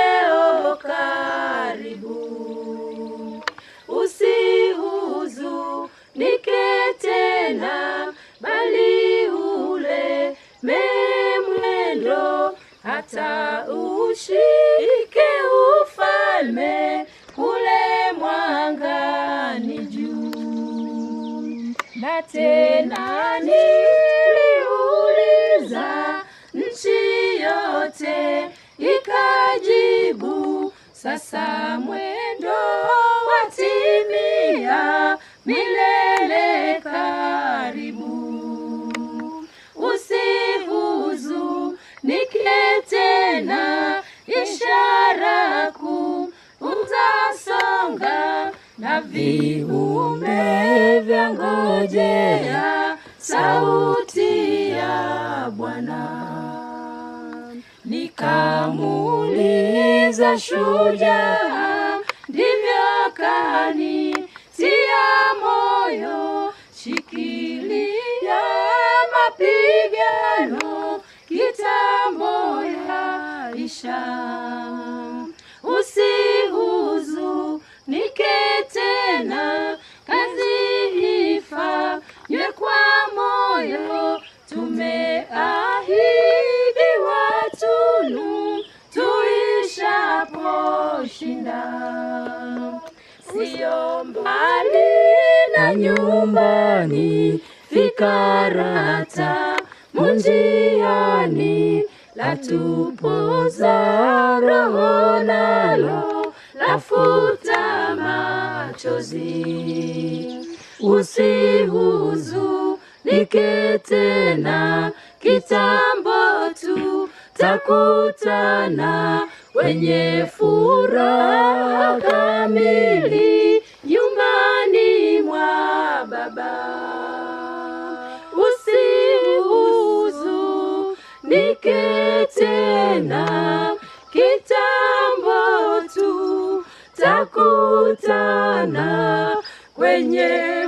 leo karibu. Usihuzunike tena, bali ule mwendo hata ushike ufalme kule mwangani juu. Na tena niliuliza, nchi yote ikajibu, sasa mwendo watimia, milele karibu. Usihuzunike tena, ishara kuu utasonga, na viumbe vyangojea sauti ya Bwana. Nikamuuliza shujaa, ndivyo kanitia moyo, shikilia mapigano, kitambo yaisha. Usihuzunike tena, kazi ifanywe kwa moyo, tumeahidiwa tunu tuishaposhinda. Sio mbali na nyumbani, fikarata munjiani, latupoza roho nalo lafuta machozi. Usihuzunike tena, kitambo tutakutana, wenye furaha kamili nyumbani mwa Baba. Usihuzunike tena, kitambo tutakutana, wenye